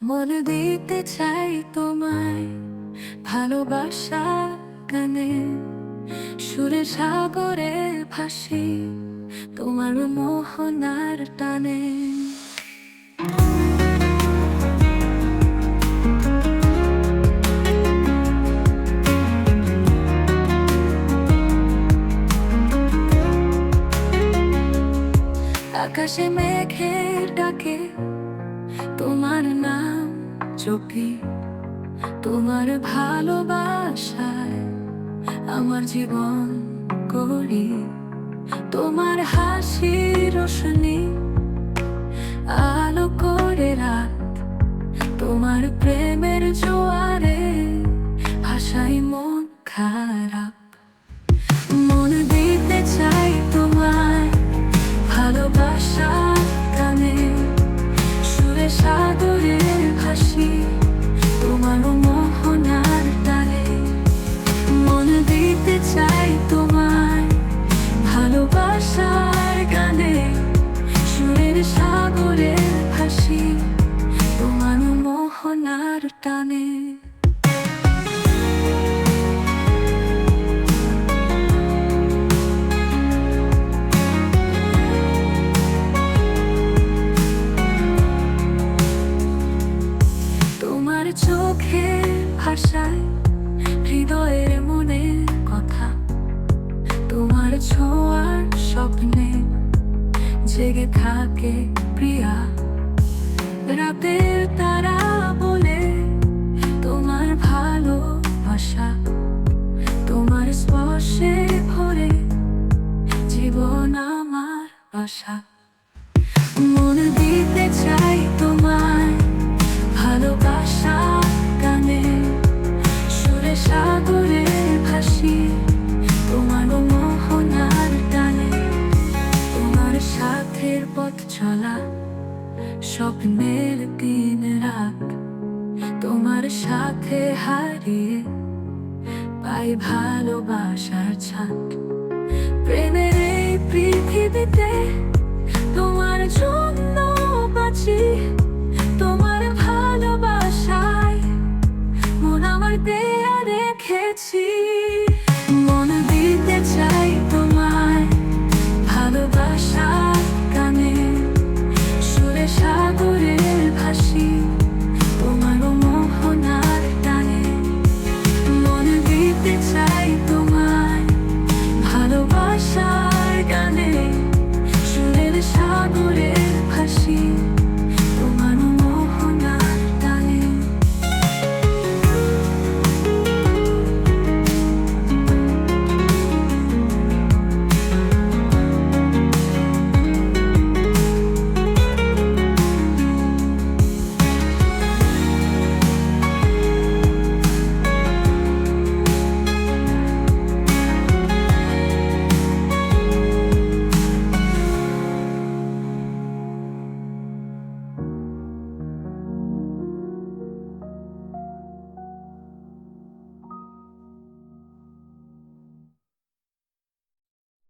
মন দিতে চাই তোমায় ভালোবাসা গানে, সুরে সাগরে ভাসি তোমার মোহনার টানে। আকাশে মেঘের ডাকে তোমার নাম জপি, তোমার ভালোবাসায় আমার জীবন করি। তোমার হাসির রোশনি আলো করে রাত, তোমার প্রেমের জোয়ারে ভাসাই মন খারাপ। মন দিতে চাই তোমায় ভালোবাসা গানে, সুরে সাগরে ভাসি তোমার মোহনার টানে। মন দিতে চাই তোমায় ভালোবাসার গানে, সুরের সাগরে ভাসি তোমার মোহনার টানে। তোমার চোখের ভাষায় হৃদয়ের মনের কথা, তোমার ছোঁয়ার স্বপ্নে জেগে থাকে প্রিয়া। রাতের তারা বলে তোমার ভালোবাসা, তোমার স্পর্শে ভরে জীবন আমার আশা। মন দিতে চাই তোমায় ভালোবাসা গানে, সুরে সাগরে ভাসি তোমার মোহনার টানে। তোমার সাথের পথ চলা স্বপ্নের দিন রাত, তোমার সাথে হারিয়ে পাই ভালোবাসার ছাদ। প্রেমের এই পৃথিবীতে তোমার জন্য বাঁচি।